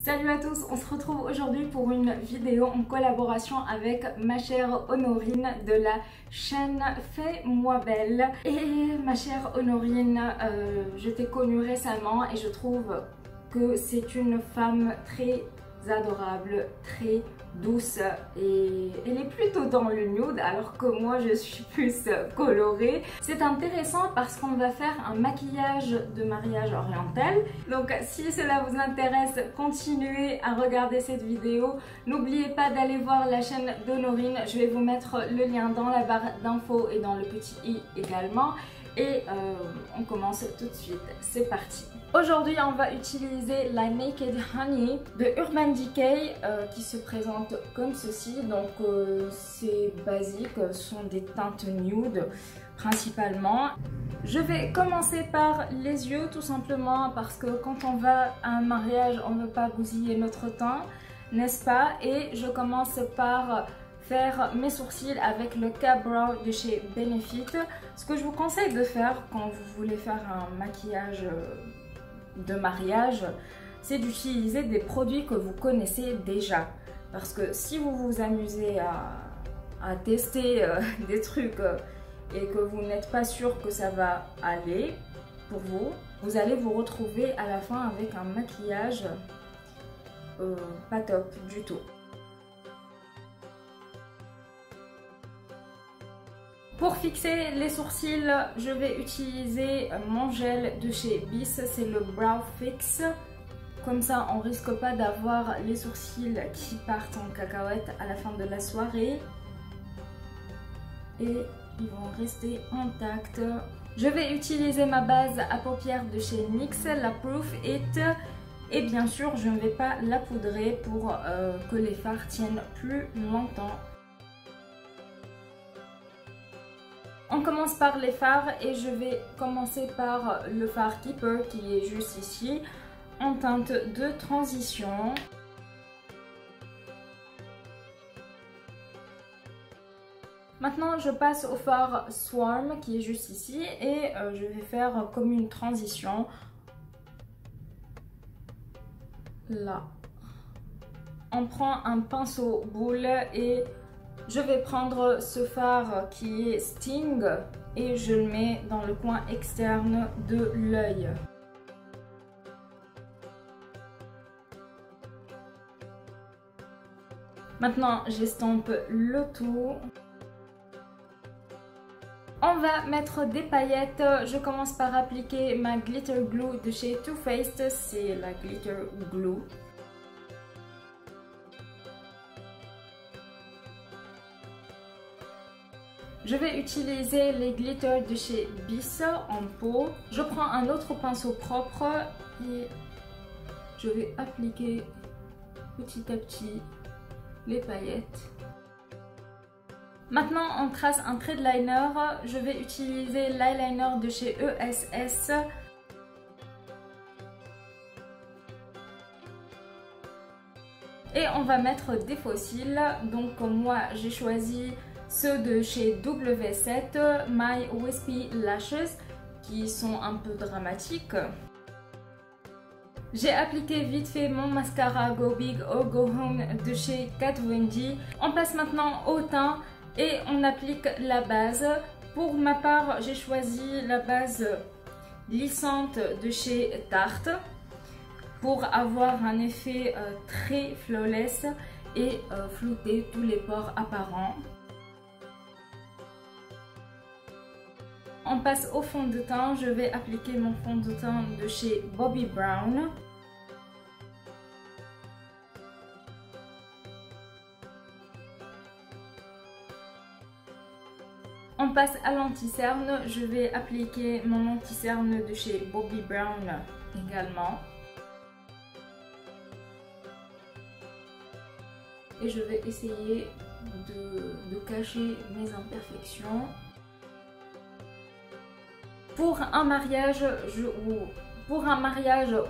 Salut à tous, on se retrouve aujourd'hui pour une vidéo en collaboration avec ma chère Honorine de la chaîne Fais-moi belle. Et ma chère Honorine, je t'ai connue récemment et je trouve que c'est une femme très adorable, très douce et elle est plutôt dans le nude alors que moi je suis plus colorée. C'est intéressant parce qu'on va faire un maquillage de mariage oriental. Donc si cela vous intéresse, continuez à regarder cette vidéo. N'oubliez pas d'aller voir la chaîne d'Honorine. Je vais vous mettre le lien dans la barre d'infos et dans le petit i également. Et on commence tout de suite, c'est parti. Aujourd'hui on va utiliser la Naked Honey de Urban Decay qui se présente comme ceci. Donc c'est basique, ce sont des teintes nude principalement. Je vais commencer par les yeux tout simplement parce que quand on va à un mariage on ne veut pas bousiller notre teint, n'est-ce pas? Et je commence par faire mes sourcils avec le K-Brow de chez Benefit. Ce que je vous conseille de faire quand vous voulez faire un maquillage de mariage, c'est d'utiliser des produits que vous connaissez déjà. Parce que si vous vous amusez à tester des trucs et que vous n'êtes pas sûr que ça va aller pour vous, vous allez vous retrouver à la fin avec un maquillage pas top du tout. Pour fixer les sourcils, je vais utiliser mon gel de chez Bis, c'est le Brow Fix. Comme ça, on risque pas d'avoir les sourcils qui partent en cacahuète à la fin de la soirée. Et ils vont rester intacts. Je vais utiliser ma base à paupières de chez NYX, la Proof It. Et bien sûr, je ne vais pas la poudrer pour que les fards tiennent plus longtemps. On commence par les fards et je vais commencer par le fard Keeper qui est juste ici en teinte de transition. Maintenant je passe au fard Swarm qui est juste ici et je vais faire comme une transition là. On prend un pinceau boule et je vais prendre ce fard qui est Sting et je le mets dans le coin externe de l'œil. Maintenant, j'estompe le tout. On va mettre des paillettes. Je commence par appliquer ma Glitter Glue de chez Too Faced. C'est la Glitter Glue. Je vais utiliser les glitters de chez Bis en pot. Je prends un autre pinceau propre et je vais appliquer petit à petit les paillettes. Maintenant, on trace un trait de liner. Je vais utiliser l'eyeliner de chez ESS. Et on va mettre des faux cils. Donc moi, j'ai choisi ceux de chez W7, My Wispy Lashes, qui sont un peu dramatiques. J'ai appliqué vite fait mon mascara Go Big or Go Home de chez Kat Von D. On passe maintenant au teint et on applique la base. Pour ma part, j'ai choisi la base lissante de chez Tarte pour avoir un effet très flawless et flouter tous les pores apparents. On passe au fond de teint, je vais appliquer mon fond de teint de chez Bobbi Brown. On passe à l'anti-cerne, je vais appliquer mon anti-cerne de chez Bobbi Brown également. Et je vais essayer de cacher mes imperfections. Pour un mariage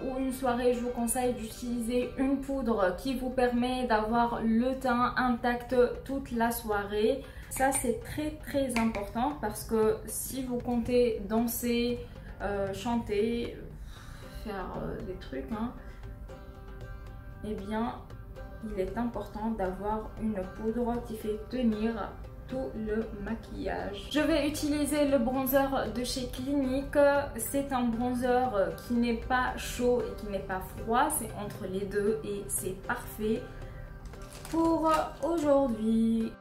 ou une soirée, je vous conseille d'utiliser une poudre qui vous permet d'avoir le teint intact toute la soirée. Ça, c'est très important parce que si vous comptez danser, chanter, faire des trucs, eh bien il est important d'avoir une poudre qui fait tenir tout le maquillage. Je vais utiliser le bronzer de chez Clinique. C'est un bronzer qui n'est pas chaud et qui n'est pas froid, c'est entre les deux et c'est parfait pour aujourd'hui.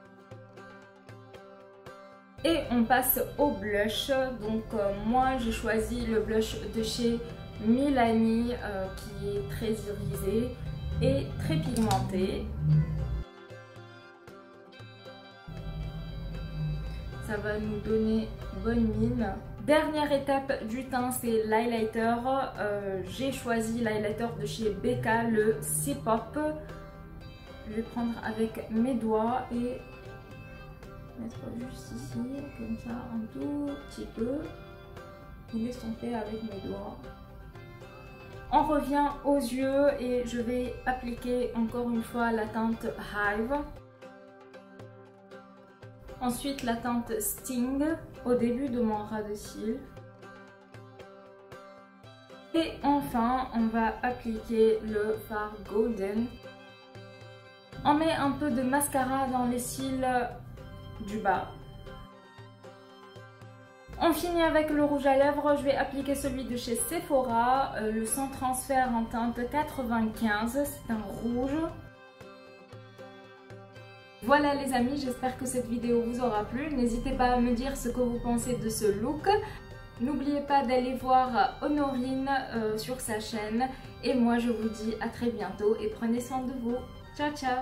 Et on passe au blush. Donc moi j'ai choisi le blush de chez Milani qui est très irisé et très pigmenté. Ça va nous donner bonne mine. Dernière étape du teint, c'est l'highlighter. J'ai choisi l'highlighter de chez Becca, le C-Pop. Je vais prendre avec mes doigts et mettre juste ici, comme ça, un tout petit peu. Et l'estomper avec mes doigts. On revient aux yeux et je vais appliquer encore une fois la teinte Hive. Ensuite la teinte Sting au début de mon ras de cils. Et enfin on va appliquer le fard Golden. On met un peu de mascara dans les cils du bas. On finit avec le rouge à lèvres. Je vais appliquer celui de chez Sephora, le Sans Transfert en teinte 95. C'est un rouge. Voilà les amis, j'espère que cette vidéo vous aura plu. N'hésitez pas à me dire ce que vous pensez de ce look. N'oubliez pas d'aller voir Honorine sur sa chaîne. Et moi je vous dis à très bientôt et prenez soin de vous. Ciao ciao.